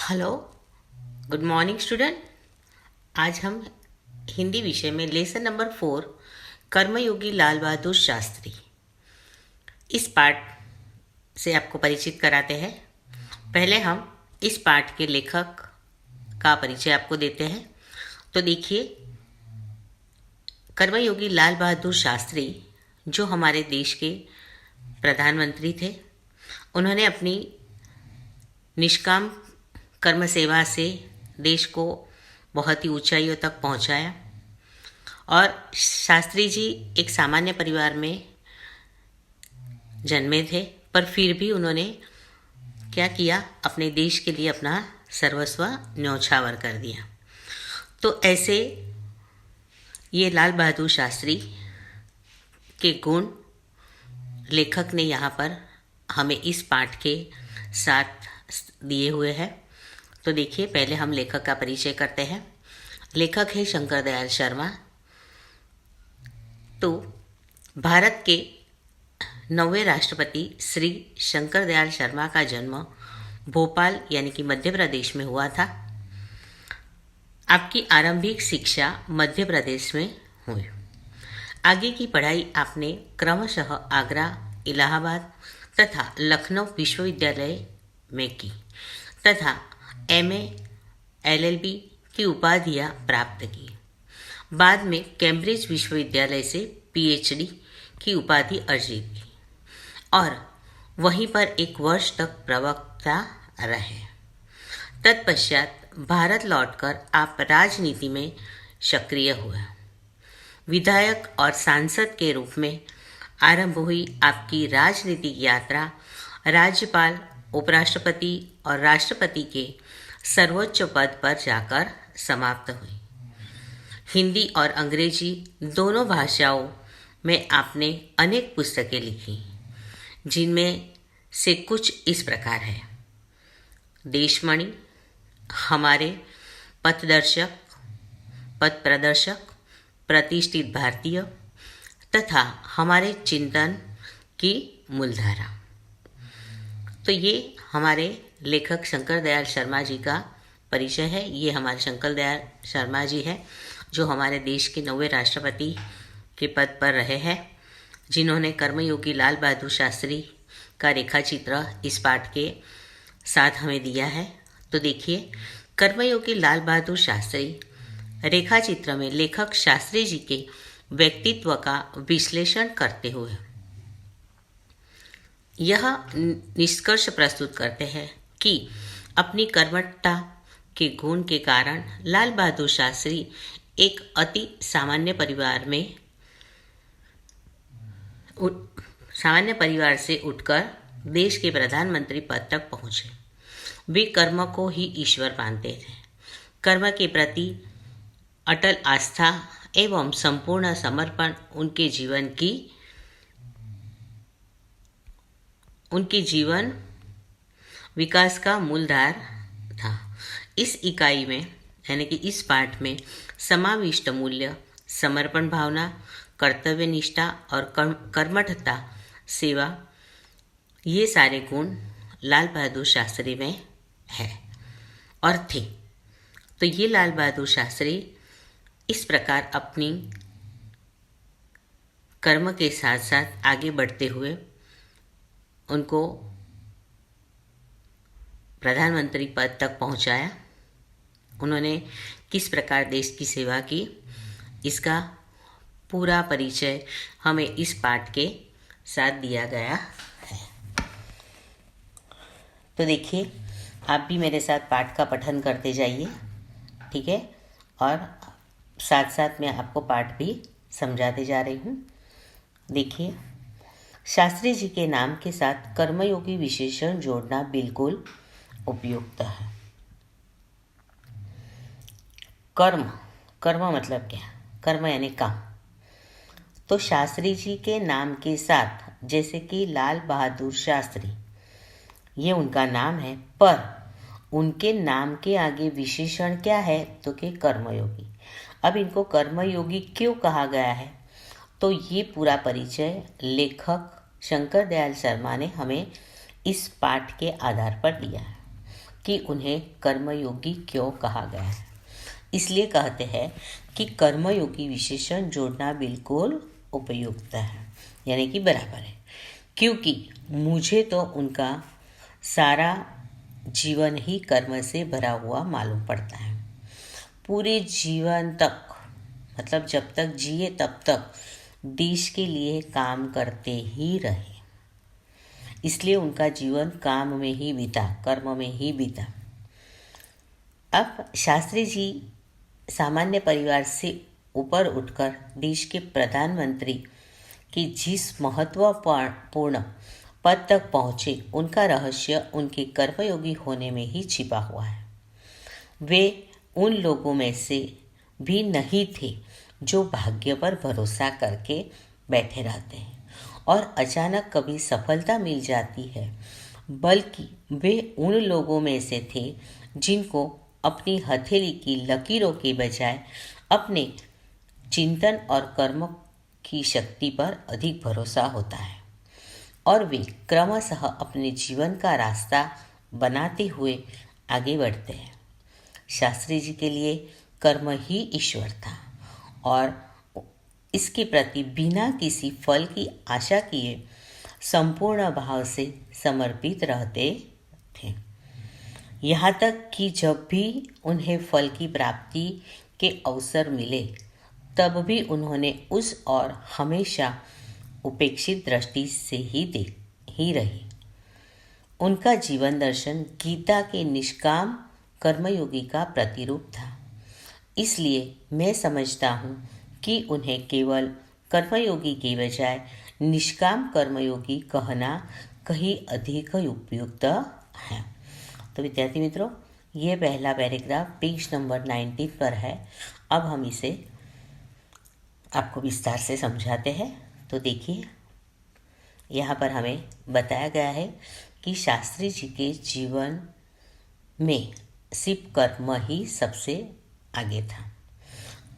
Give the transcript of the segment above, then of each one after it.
Hello, good morning student. आज हम हिंदी विषय में लेसन नंबर 4 कर्मयोगी लाल बहादुर शास्त्री इस पाठ से आपको परिचित कराते हैं। पहले हम इस पाठ के लेखक का परिचय आपको देते हैं। तो देखिए, कर्मयोगी लाल बहादुर शास्त्री जो हमारे देश के प्रधानमंत्री थे, उन्होंने अपनी निष्काम कर्म सेवा से देश को बहुत ही ऊंचाइयों तक पहुंचाया। और शास्त्री जी एक सामान्य परिवार में जन्मे थे, पर फिर भी उन्होंने क्या किया, अपने देश के लिए अपना सर्वस्व न्यौछावर कर दिया। तो ऐसे ये लाल बहादुर शास्त्री के गुण लेखक ने यहाँ पर हमें इस पाठ के साथ दिए हुए हैं। तो देखिए, पहले हम लेखक का परिचय करते हैं। लेखक है शंकर दयाल शर्मा। तो भारत के 9वें राष्ट्रपति श्री शंकर दयाल शर्मा का जन्म भोपाल यानी कि मध्य प्रदेश में हुआ था। आपकी आरंभिक शिक्षा मध्य प्रदेश में हुई। आगे की पढ़ाई आपने क्रमशः आगरा, इलाहाबाद तथा लखनऊ विश्वविद्यालय में की तथा एमए, एलएलबी की उपाधियां प्राप्त की। बाद में कैम्ब्रिज विश्वविद्यालय से पीएचडी की उपाधि अर्जित की और वहीं पर एक वर्ष तक प्रवक्ता रहे। तत्पश्चात भारत लौटकर आप राजनीति में सक्रिय हुए। विधायक और सांसद के रूप में आरंभ हुई आपकी राजनीतिक यात्रा राज्यपाल, उपराष्ट्रपति और राष्ट्रपति के सर्वोच्च पद पर जाकर समाप्त हुई। हिंदी और अंग्रेजी दोनों भाषाओं में आपने अनेक पुस्तकें लिखी, जिनमें से कुछ इस प्रकार है: देशमणि, हमारे पथदर्शक, पथ प्रदर्शक, प्रतिष्ठित भारतीय तथा हमारे चिंतन की मूलधारा। तो ये हमारे लेखक शंकर दयाल शर्मा जी का परिचय है। ये हमारे शंकर दयाल शर्मा जी हैं जो हमारे देश के 9वें राष्ट्रपति के पद पर रहे हैं, जिन्होंने कर्मयोगी लाल बहादुर शास्त्री का रेखाचित्र इस पाठ के साथ हमें दिया है। तो देखिए, कर्मयोगी लाल बहादुर शास्त्री रेखाचित्र में लेखक शास्त्री जी के व्यक्तित्व का विश्लेषण करते हुए यह निष्कर्ष प्रस्तुत करते हैं कि अपनी कर्मठता के गुण के कारण लाल बहादुर शास्त्री एक अति सामान्य परिवार से उठकर देश के प्रधानमंत्री पद तक पहुंचे। वे कर्म को ही ईश्वर मानते थे। कर्म के प्रति अटल आस्था एवं संपूर्ण समर्पण उनके जीवन विकास का मूलधार था। इस इकाई में यानी कि इस पाठ में समाविष्ट मूल्य, समर्पण भावना, कर्तव्य निष्ठा और कर्मठता, सेवा, ये सारे गुण लाल बहादुर शास्त्री में है और थे। तो ये लाल बहादुर शास्त्री इस प्रकार अपनी कर्म के साथ साथ आगे बढ़ते हुए उनको प्रधानमंत्री पद तक पहुंचाया। उन्होंने किस प्रकार देश की सेवा की, इसका पूरा परिचय हमें इस पाठ के साथ दिया गया है। तो देखिए, आप भी मेरे साथ पाठ का पठन करते जाइए, ठीक है? और साथ साथ मैं आपको पाठ भी समझाते जा रही हूँ। देखिए, शास्त्री जी के नाम के साथ कर्मयोगी विशेषण जोड़ना बिल्कुल उपयुक्त है। कर्म मतलब क्या? कर्म यानी काम। तो शास्त्री जी के नाम के साथ, जैसे कि लाल बहादुर शास्त्री, ये उनका नाम है, पर उनके नाम के आगे विशेषण क्या है? तो कि कर्मयोगी। अब इनको कर्मयोगी क्यों कहा गया है? तो ये पूरा परिचय लेखक शंकर दयाल शर्मा ने हमें इस पाठ के आधार पर दिया है कि उन्हें कर्मयोगी क्यों कहा गया है। इसलिए कहते हैं कि कर्मयोगी विशेषण जोड़ना बिल्कुल उपयुक्त है, यानी कि बराबर है, क्योंकि मुझे तो उनका सारा जीवन ही कर्म से भरा हुआ मालूम पड़ता है। पूरे जीवन तक, मतलब जब तक जिए तब तक देश के लिए काम करते ही रहे, इसलिए उनका जीवन काम में ही बीता, कर्म में ही बीता। अब शास्त्री जी सामान्य परिवार से ऊपर उठकर देश के प्रधानमंत्री के जिस महत्वपूर्ण पद तक पहुँचे, उनका रहस्य उनके कर्मयोगी होने में ही छिपा हुआ है। वे उन लोगों में से भी नहीं थे जो भाग्य पर भरोसा करके बैठे रहते हैं और अचानक कभी सफलता मिल जाती है, बल्कि वे उन लोगों में से थे जिनको अपनी हथेली की लकीरों के बजाय अपने चिंतन और कर्म की शक्ति पर अधिक भरोसा होता है और वे क्रमशः अपने जीवन का रास्ता बनाते हुए आगे बढ़ते हैं। शास्त्री जी के लिए कर्म ही ईश्वर था और इसके प्रति बिना किसी फल की आशा किए संपूर्ण भाव से समर्पित रहते थे। यहाँ तक कि जब भी उन्हें फल की प्राप्ति के अवसर मिले, तब भी उन्होंने उस और हमेशा उपेक्षित दृष्टि से ही रही। उनका जीवन दर्शन गीता के निष्काम कर्मयोगी का प्रतिरूप था। इसलिए मैं समझता हूँ कि उन्हें केवल कर्मयोगी के बजाय निष्काम कर्मयोगी कहना कहीं अधिक उपयुक्त है। तो विद्यार्थी मित्रों, ये पहला पैराग्राफ पेज नंबर 19 पर है। अब हम इसे आपको विस्तार से समझाते हैं। तो देखिए, यहाँ पर हमें बताया गया है कि शास्त्री जी के जीवन में सिर्फ कर्म ही सबसे आगे था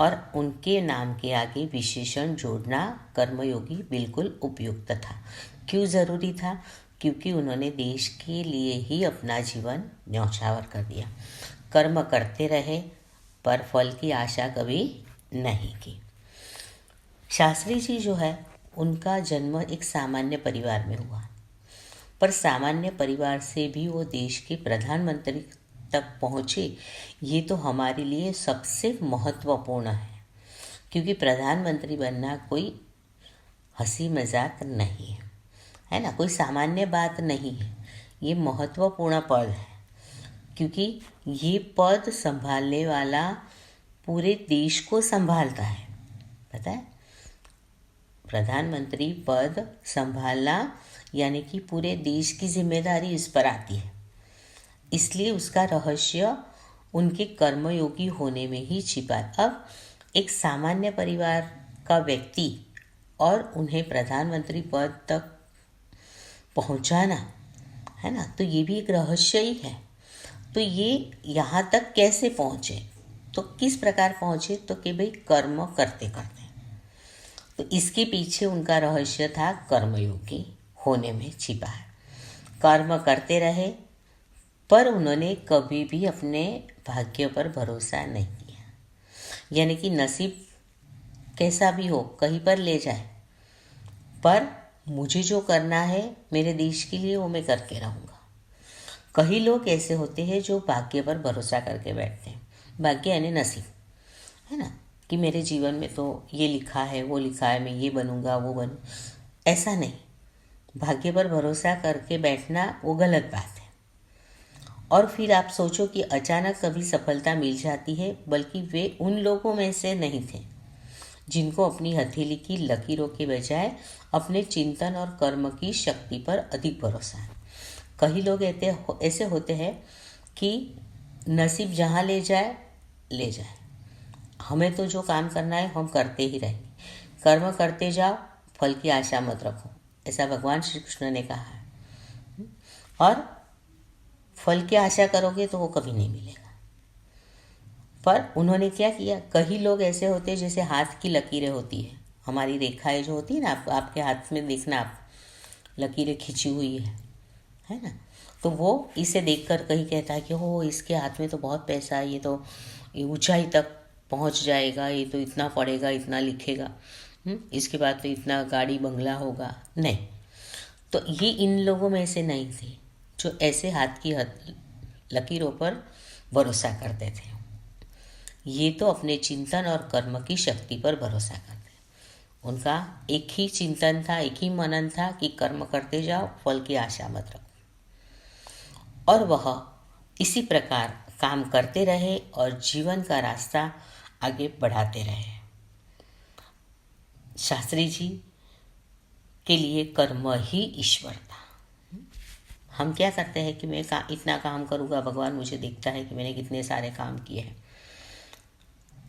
और उनके नाम के आगे विशेषण जोड़ना कर्मयोगी बिल्कुल उपयुक्त था। क्यों ज़रूरी था? क्योंकि उन्होंने देश के लिए ही अपना जीवन न्यौछावर कर दिया। कर्म करते रहे पर फल की आशा कभी नहीं की। शास्त्री जी जो है, उनका जन्म एक सामान्य परिवार में हुआ, पर सामान्य परिवार से भी वो देश के प्रधानमंत्री तक पहुँचे, ये तो हमारे लिए सबसे महत्वपूर्ण है, क्योंकि प्रधानमंत्री बनना कोई हंसी मजाक नहीं है, है ना, कोई सामान्य बात नहीं है। ये महत्वपूर्ण पद है, क्योंकि ये पद संभालने वाला पूरे देश को संभालता है। पता है, प्रधानमंत्री पद संभालना यानी कि पूरे देश की जिम्मेदारी इस पर आती है। इसलिए उसका रहस्य उनके कर्मयोगी होने में ही छिपा है। अब एक सामान्य परिवार का व्यक्ति और उन्हें प्रधानमंत्री पद तक पहुंचाना, है ना, तो ये भी एक रहस्य ही है। तो ये यहाँ तक कैसे पहुँचे, तो किस प्रकार पहुँचे, तो कि भाई कर्म करते करते। तो इसके पीछे उनका रहस्य था कर्मयोगी होने में छिपा है। कर्म करते रहे पर उन्होंने कभी भी अपने भाग्य पर भरोसा नहीं किया, यानी कि नसीब कैसा भी हो कहीं पर ले जाए, पर मुझे जो करना है मेरे देश के लिए वो मैं करके रहूँगा। कई लोग ऐसे होते हैं जो भाग्य पर भरोसा करके बैठते हैं। भाग्य यानी नसीब, है ना, कि मेरे जीवन में तो ये लिखा है, वो लिखा है, मैं ये बनूँगा वो बनूँ, ऐसा नहीं। भाग्य पर भरोसा करके बैठना वो गलत बात है। और फिर आप सोचो कि अचानक कभी सफलता मिल जाती है, बल्कि वे उन लोगों में से नहीं थे जिनको अपनी हथेली की लकीरों के बजाय अपने चिंतन और कर्म की शक्ति पर अधिक भरोसा है। कई लोग ऐसे होते हैं कि नसीब जहाँ ले जाए ले जाए, हमें तो जो काम करना है हम करते ही रहेंगे, कर्म करते जाओ, फल की आशा मत रखो, ऐसा भगवान श्री कृष्ण ने कहा है। और फल की आशा करोगे तो वो कभी नहीं मिलेगा। पर उन्होंने क्या किया, कई लोग ऐसे होते हैं जैसे हाथ की लकीरें होती है, हमारी रेखाएं जो होती है ना, आपके हाथ में देखना, आप लकीरें खींची हुई है ना, तो वो इसे देखकर कहीं कहता है कि हो इसके हाथ में तो बहुत पैसा है, ये तो ऊंचाई तक पहुंच जाएगा, ये तो इतना पढ़ेगा, इतना लिखेगा, इसके बाद तो इतना गाड़ी बंगला होगा। नहीं, तो ये इन लोगों में से नहीं थे जो ऐसे हाथ की लकीरों पर भरोसा करते थे। ये तो अपने चिंतन और कर्म की शक्ति पर भरोसा करते। उनका एक ही चिंतन था, एक ही मनन था कि कर्म करते जाओ, फल की आशा मत रखो। और वह इसी प्रकार काम करते रहे और जीवन का रास्ता आगे बढ़ाते रहे। शास्त्री जी के लिए कर्म ही ईश्वर था। हम क्या करते हैं कि मैं इतना काम करूँगा, भगवान मुझे देखता है कि मैंने कितने सारे काम किए हैं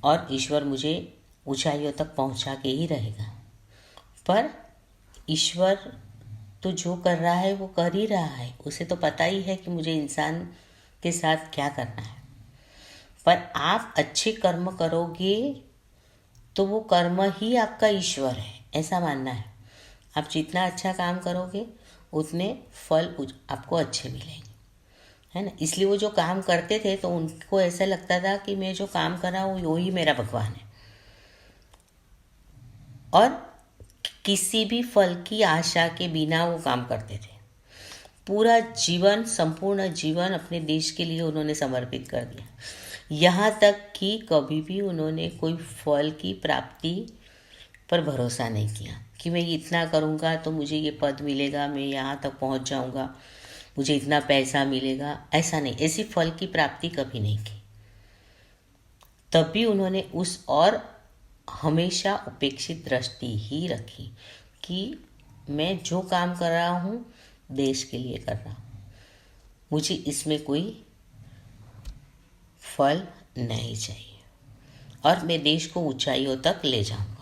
और ईश्वर मुझे ऊंचाइयों तक पहुंचा के ही रहेगा। पर ईश्वर तो जो कर रहा है वो कर ही रहा है, उसे तो पता ही है कि मुझे इंसान के साथ क्या करना है। पर आप अच्छे कर्म करोगे तो वो कर्म ही आपका ईश्वर है, ऐसा मानना है। आप जितना अच्छा काम करोगे उतने फल आपको अच्छे मिलेंगे, है ना। इसलिए वो जो काम करते थे तो उनको ऐसा लगता था कि मैं जो काम कर रहा हूँ वही मेरा भगवान है, और किसी भी फल की आशा के बिना वो काम करते थे। पूरा जीवन, संपूर्ण जीवन अपने देश के लिए उन्होंने समर्पित कर दिया। यहाँ तक कि कभी भी उन्होंने कोई फल की प्राप्ति पर भरोसा नहीं किया कि मैं इतना करूँगा तो मुझे ये पद मिलेगा, मैं यहाँ तक पहुँच जाऊँगा, मुझे इतना पैसा मिलेगा। ऐसा नहीं, ऐसी फल की प्राप्ति कभी नहीं की। तब भी उन्होंने उस और हमेशा उपेक्षित दृष्टि ही रखी कि मैं जो काम कर रहा हूँ देश के लिए कर रहा हूँ, मुझे इसमें कोई फल नहीं चाहिए और मैं देश को ऊंचाइयों तक ले जाऊंगा।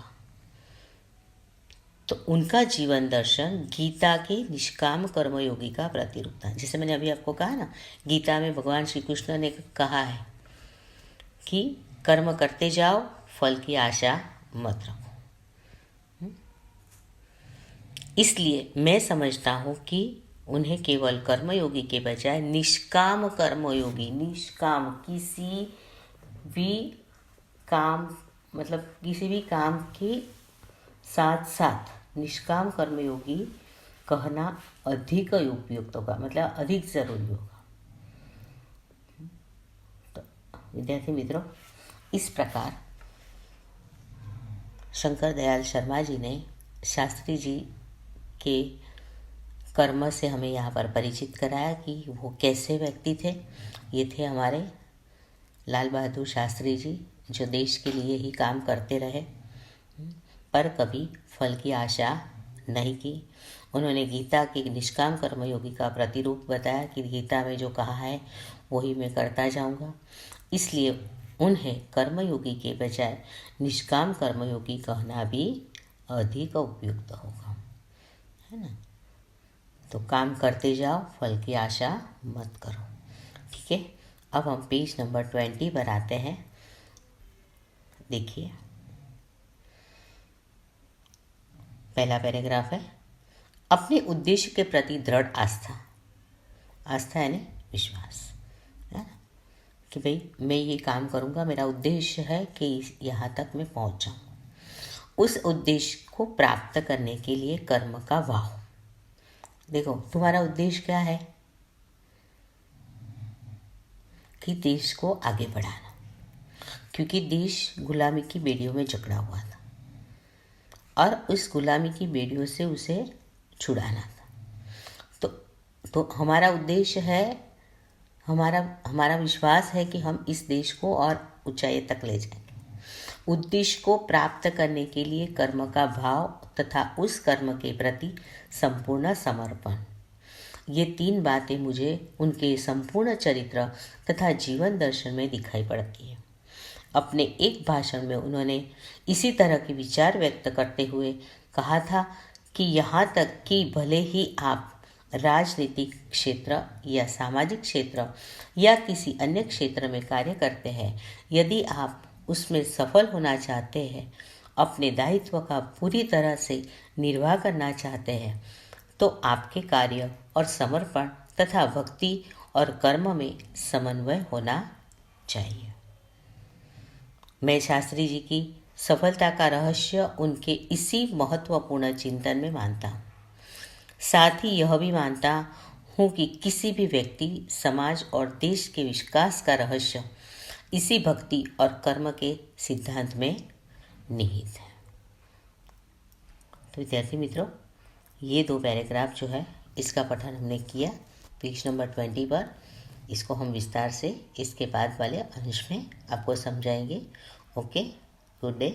तो उनका जीवन दर्शन गीता के निष्काम कर्मयोगी का प्रतिरूप था। जैसे मैंने अभी आपको कहा ना, गीता में भगवान श्री कृष्ण ने कहा है कि कर्म करते जाओ, फल की आशा मत रखो। इसलिए मैं समझता हूँ कि उन्हें केवल कर्मयोगी के बजाय निष्काम कर्मयोगी, निष्काम किसी भी काम, मतलब किसी भी काम के साथ साथ निष्काम कर्मयोगी कहना अधिक उपयुक्त होगा, मतलब अधिक जरूरी होगा। तो विद्यार्थी मित्रों, इस प्रकार शंकर दयाल शर्मा जी ने शास्त्री जी के कर्म से हमें यहाँ पर परिचित कराया कि वो कैसे व्यक्ति थे। ये थे हमारे लाल बहादुर शास्त्री जी, जो देश के लिए ही काम करते रहे पर कभी फल की आशा नहीं की। उन्होंने गीता के निष्काम कर्मयोगी का प्रतिरूप बताया कि गीता में जो कहा है वही मैं करता जाऊंगा। इसलिए उन्हें कर्मयोगी के बजाय निष्काम कर्मयोगी कहना भी अधिक उपयुक्त होगा, है ना। तो काम करते जाओ, फल की आशा मत करो। ठीक है, अब हम पेज नंबर 20 पर आते हैं। देखिए, पहला पैराग्राफ है, अपने उद्देश्य के प्रति दृढ़ आस्था। आस्था यानी विश्वास, है ना, कि भाई मैं ये काम करूँगा, मेरा उद्देश्य है कि यहाँ तक मैं पहुँच जाऊँ। उस उद्देश्य को प्राप्त करने के लिए कर्म का भाव। देखो, तुम्हारा उद्देश्य क्या है कि देश को आगे बढ़ाना, क्योंकि देश गुलामी की बेड़ियों में जकड़ा हुआ था और उस गुलामी की बेड़ियों से उसे छुड़ाना था। तो हमारा उद्देश्य है, हमारा विश्वास है कि हम इस देश को और ऊंचाई तक ले जाएंगे। उद्देश्य को प्राप्त करने के लिए कर्म का भाव तथा उस कर्म के प्रति संपूर्ण समर्पण, ये तीन बातें मुझे उनके संपूर्ण चरित्र तथा जीवन दर्शन में दिखाई पड़ती है। अपने एक भाषण में उन्होंने इसी तरह के विचार व्यक्त करते हुए कहा था कि यहाँ तक कि भले ही आप राजनीतिक क्षेत्र या सामाजिक क्षेत्र या किसी अन्य क्षेत्र में कार्य करते हैं, यदि आप उसमें सफल होना चाहते हैं, अपने दायित्व का पूरी तरह से निर्वाह करना चाहते हैं, तो आपके कार्य और समर्पण तथा भक्ति और कर्म में समन्वय होना चाहिए। मैं शास्त्री जी की सफलता का रहस्य उनके इसी महत्वपूर्ण चिंतन में मानता हूँ। साथ ही यह भी मानता हूँ कि किसी भी व्यक्ति, समाज और देश के विकास का रहस्य इसी भक्ति और कर्म के सिद्धांत में निहित है। तो विद्यार्थी मित्रों, ये 2 पैराग्राफ जो है इसका पठन हमने किया पेज नंबर 20 पर। इसको हम विस्तार से इसके बाद वाले अंश में आपको समझाएंगे। Okay, good day.